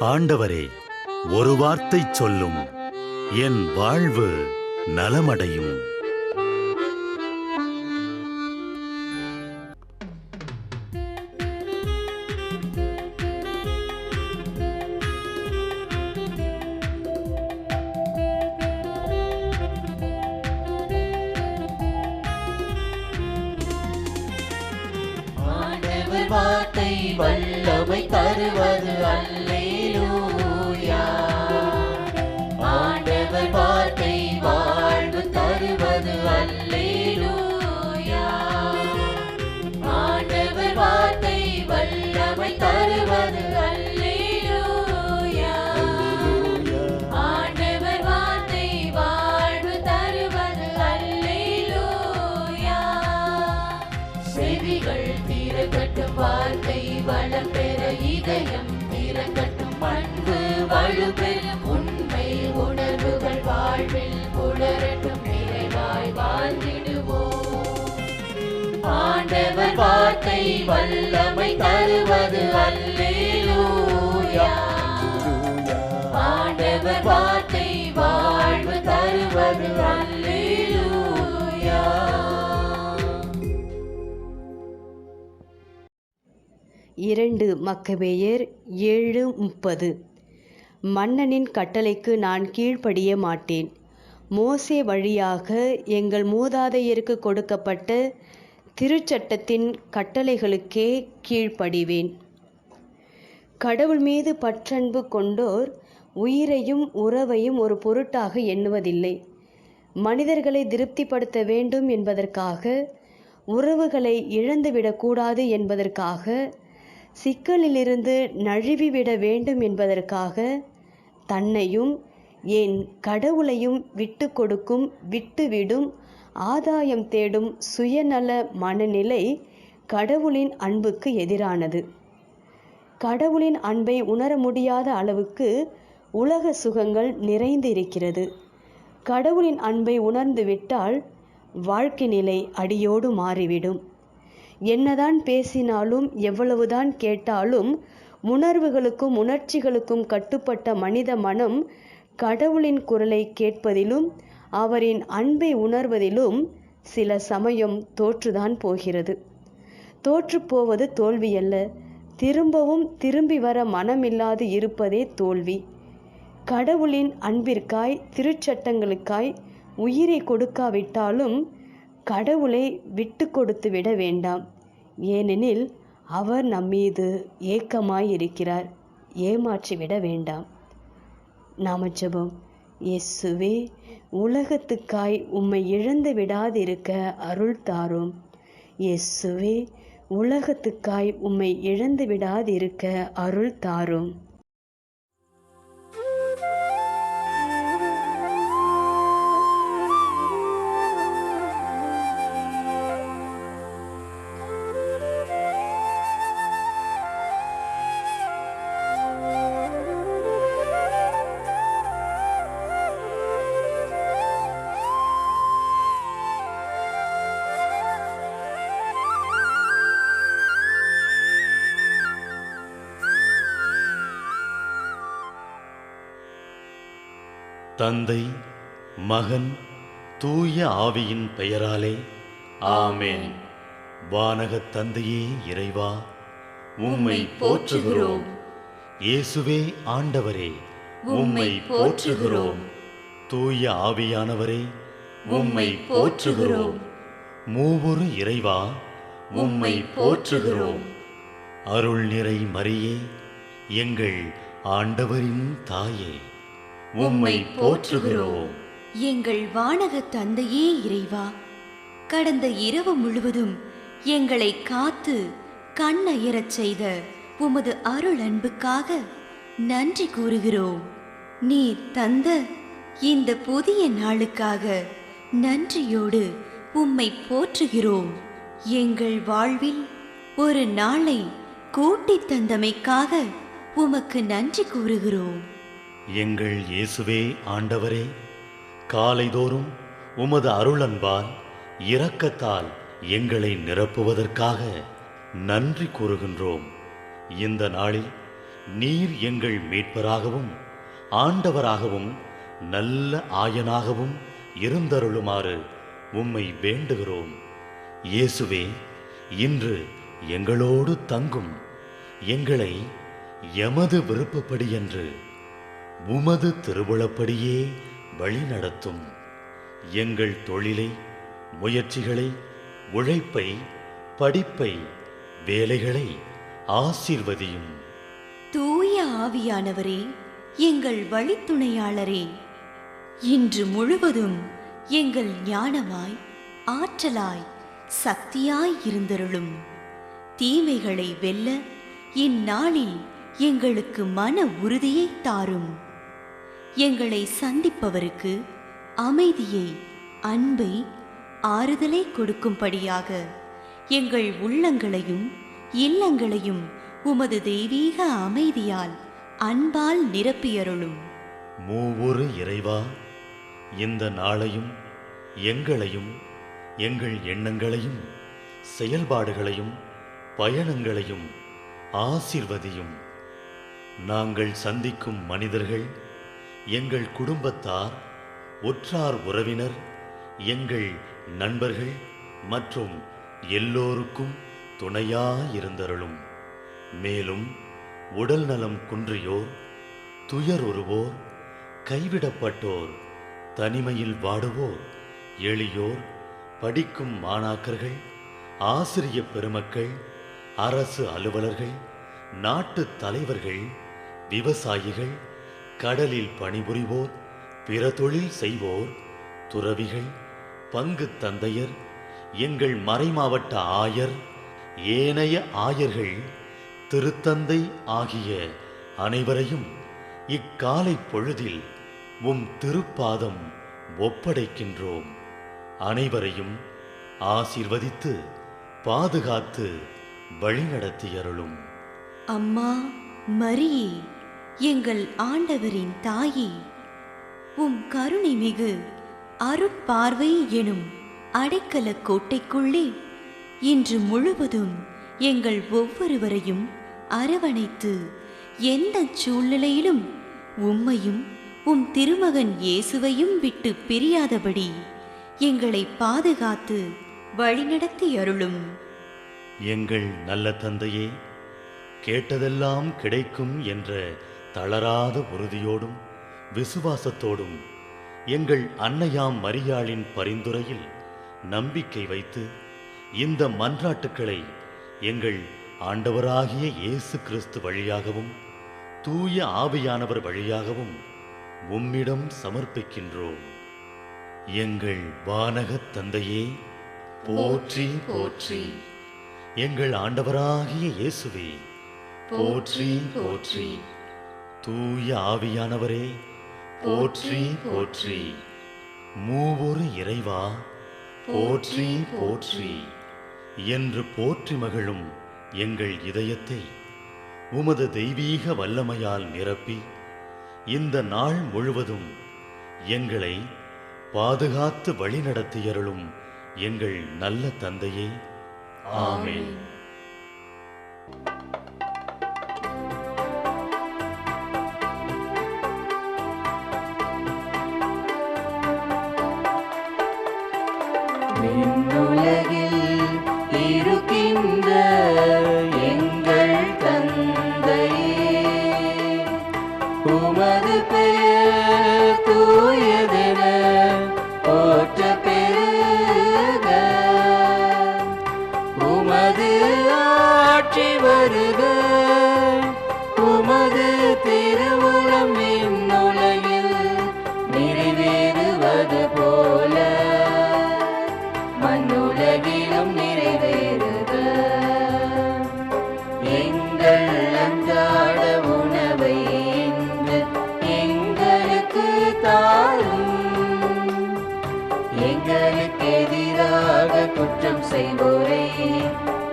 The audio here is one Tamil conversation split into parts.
ஆண்டவரே, ஒரு வார்த்தை சொல்லும், என் வாழ்வு நலமடையும். ஆண்டவர் வார்த்தை வல்லமை தருவது அல்லேலூயா. ஆண்டவர் வார்த்தை வாழ்வு தருவது அல்லேலூயா. ஆண்டவர் வார்த்தை வல்லமை தருவது அல்லேலூயா. ஆண்டவர் வார்த்தை வாழ்வு தருவது அல்லேலூயா. செவிகள் திறக்கட்டும், வார்த்தை வளம் பெற இதயம் திறக்கட்டும், அன்பு வலுப்பெறும், உண்மை உணர்வுகள் வாழ்வில் புலரட்டும், நிறைவாய் வாழ்ந்திடுவோம். ஆண்டவர் வார்த்தை வல்லமை தருவது அல்லேலூயா. ஆண்டவர் வார்த்தை வாழ்வு தருவது அல்லேலூயா. இரண்டு மக்கபேயர் 7:30. மன்னனின் கட்டளைக்கு நான் கீழ்ப்படிய மாட்டேன். மோசே வழியாக எங்கள் மூதாதையருக்கு கொடுக்கப்பட்ட திருச்சட்டத்தின் கட்டளைகளுக்கே கீழ்ப்படிவேன். கடவுள் மீது பற்றன்பு கொண்டோர் உயிரையும் உறவையும் ஒரு பொருட்டாக எண்ணுவதில்லை. மனிதர்களை திருப்திப்படுத்த வேண்டும் என்பதற்காக, உறவுகளை இழந்துவிடக்கூடாது என்பதற்காக, சிக்கலிலிருந்து நழுவிவிட வேண்டும் என்பதற்காக தன்னையும் என் கடவுளையும் விட்டு கொடுக்கும், விட்டுவிடும், ஆதாயம் தேடும் சுயநல மனநிலை கடவுளின் அன்புக்கு எதிரானது. கடவுளின் அன்பை உணர முடியாத அளவுக்கு உலக சுகங்கள் நிறைந்து இருக்கிறது. கடவுளின் அன்பை உணர்ந்துவிட்டால் வாழ்க்கை நிலை அடியோடு மாறிவிடும். என்னதான் பேசினாலும், எவ்வளவுதான் கேட்டாலும், உணர்வுகளுக்கும் உணர்ச்சிகளுக்கும் கட்டுப்பட்ட மனித மனம் கடவுளின் குரலை கேட்பதிலும் அவரின் அன்பை உணர்வதிலும் சில சமயம் தோற்றுதான் போகிறது. தோற்றுப்போவது தோல்வியல்ல, திரும்பவும் திரும்பி வர மனமில்லாது இருப்பதே தோல்வி. கடவுளின் அன்பிற்காய், திருச்சட்டங்களுக்காய் உயிரை கொடுக்காவிட்டாலும் கடவுளை விட்டு கொடுத்து விட வேண்டாம். ஏனெனில் அவர் நம்மீது ஏக்கமாயிருக்கிறார். ஏமாற்றிவிட வேண்டாம். நாம ஜெபம். இயேசுவே, உலகத்துக்காய் உம்மை இழந்து விடாதிருக்க அருள் தாரும். இயேசுவே, உலகத்துக்காய் உம்மை இழந்து விடாதிருக்க அருள் தாரும். தந்தை, மகன், தூய ஆவியின் பெயராலே ஆமென். வானகத் தந்தையே இறைவா, உம்மை போற்றுகிறோம். இயேசுவே ஆண்டவரே, உம்மை போற்றுகிறோம். தூய ஆவியானவரே, உம்மை போற்றுகிறோம். மூவொரு இறைவா, உம்மை போற்றுகிறோம். அருள் நிறை மரியே, எங்கள் ஆண்டவரின் தாயே, உம்மை போற்றுகிறோம். எங்கள் வானக தந்தையே இறைவா, கடந்த இரவு முழுவதும் எங்களை காத்து கண்ணயரச் செய்த உமது அருள் அன்புக்காக நன்றி கூறுகிறோம். நீர் தந்த இந்த புதிய நாளுக்காக நன்றியோடு உம்மை போற்றுகிறோம். எங்கள் வாழ்வில் ஒரு நாளை கூட்டித் தந்தமைக்காக உமக்கு நன்றி கூறுகிறோம். எங்கள் இயேசுவே ஆண்டவரே, காலைதோறும் உமது அருளன்பால் இரக்கத்தால் எங்களை நிரப்புவதற்காக நன்றி கூறுகின்றோம். இந்த நாளில் நீர் எங்கள் மீட்பராகவும் ஆண்டவராகவும் நல்ல ஆயனாகவும் இருந்தருளுமாறு உம்மை வேண்டுகிறோம். இயேசுவே, இன்று எங்களோடு தங்கும். எங்களை எமது விருப்பப்படியன்று உமது திருவுளப்படியே வழிநடத்தும். எங்கள் தொழிலை, முயற்சிகளை, உழைப்பை, படிப்பை, வேலைகளை ஆசீர்வதியும். தூய ஆவியானவரே, எங்கள் வழித்துணையாளரே, இன்று முழுவதும் எங்கள் ஞானமாய், ஆற்றலாய், சக்தியாய் இருந்தருளும். தீமைகளை வெல்ல இந்நாளில் எங்களுக்கு மன உறுதியை தாரும். எங்களை சந்திப்பவருக்கு அமைதியை, அன்பை, ஆறுதலை கொடுக்கும்படியாக எங்கள் உள்ளங்களையும் இல்லங்களையும் உமது தெய்வீக அமைதியால், அன்பால் நிரப்பியருளும். மூவொரு இறைவா, இந்த நாளையும் எங்களையும் எங்கள் எண்ணங்களையும் செயல்பாடுகளையும் பயணங்களையும் ஆசீர்வதியும். நாங்கள் சந்திக்கும் மனிதர்கள், எங்கள் குடும்பத்தார், உற்றார் உறவினர், எங்கள் நண்பர்கள் மற்றும் எல்லோருக்கும் துணையாயிருந்தருளும். மேலும் உடல் நலம் குன்றியோர், துயருறுவோர், கைவிடப்பட்டோர், தனிமையில் வாடுவோர், எளியோர், படிக்கும் மாணாக்கர்கள், ஆசிரிய பெருமக்கள், அரசு அலுவலர்கள், நாட்டு தலைவர்கள், விவசாயிகள், கடலில் பணிபுரிவோர், பிற தொழில் செய்வோர், துறவிகள், பங்கு தந்தையர், எங்கள் மறைமாவட்ட ஆயர், ஏனைய ஆயர்கள், திருத்தந்தை ஆகிய அனைவரையும் இக்காலை பொழுதில் உம் திருப்பாதம் ஒப்படைக்கின்றோம். அனைவரையும் ஆசீர்வதித்து பாதுகாத்து வழிநடத்தியருளும். அம்மா மரியே, எங்கள் ஆண்டவரின் தாயே, உம் கருணை மிகு அருட்பார்வை எனும் அடைக்கல கோட்டைக்குள்ளே இன்று முழுவதும் எங்கள் ஒவ்வொருவரையும் அரவணைத்து எந்த சூழ்நிலையிலும் உம்மையும் உம் திருமகன் இயேசுவையும் விட்டு பிரியாதபடி எங்களை பாதுகாத்து வழிநடத்தி அருளும். எங்கள் நல்ல தந்தையே, கேட்டதெல்லாம் கிடைக்கும் என்ற தளராத உறுதியோடும் விசுவாசத்தோடும் எங்கள் அன்னையாம் மரியாளின் பரிந்துரையில் நம்பிக்கை வைத்து இந்த மன்றாட்டுக்களை எங்கள் ஆண்டவராகிய இயேசு கிறிஸ்து வழியாகவும் தூய ஆவியானவர் வழியாகவும் உம்மிடம் சமர்ப்பிக்கின்றோம். எங்கள் வானகத் தந்தையே, போற்றி போற்றி. எங்கள் ஆண்டவராகிய இயேசுவே, போற்றி போற்றி. தூய ஆவியானவரே, போற்றி போற்றி. மூவொரு இறைவா, போற்றி போற்றி என்று போற்றி மகிழும் எங்கள் இதயத்தை உமது தெய்வீக வல்லமையால் நிரப்பி இந்த நாள் முழுவதும் எங்களை பாதுகாத்து வழிநடத்தியருளும் எங்கள் நல்ல தந்தையே. ஆமென். விண்ணுலகில் இருக்கின்ற எங்கள் தந்தையே, உமது பெயர் தூயதென போற்ற பெருக. உமது ஆட்சி வருக. உமது திருவுளம் விண்ணுலகில் நிறைவேறுவது போல மண்ணுலகிலும் நிறைவேறுக. எங்கள் அன்றாட உணவை இன்று எங்களுக்கு தாரும். எங்களுக்கு எதிராக குற்றம் செய்வோரை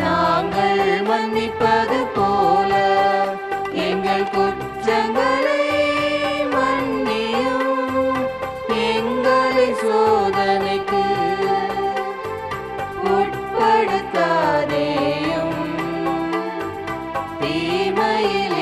நாங்கள் மன்னிப்பது போல எங்கள் குற்றங்களை மன்னியும். எங்களை சோதனைக்கு உட்படுத்தாதேயும், தீமையில்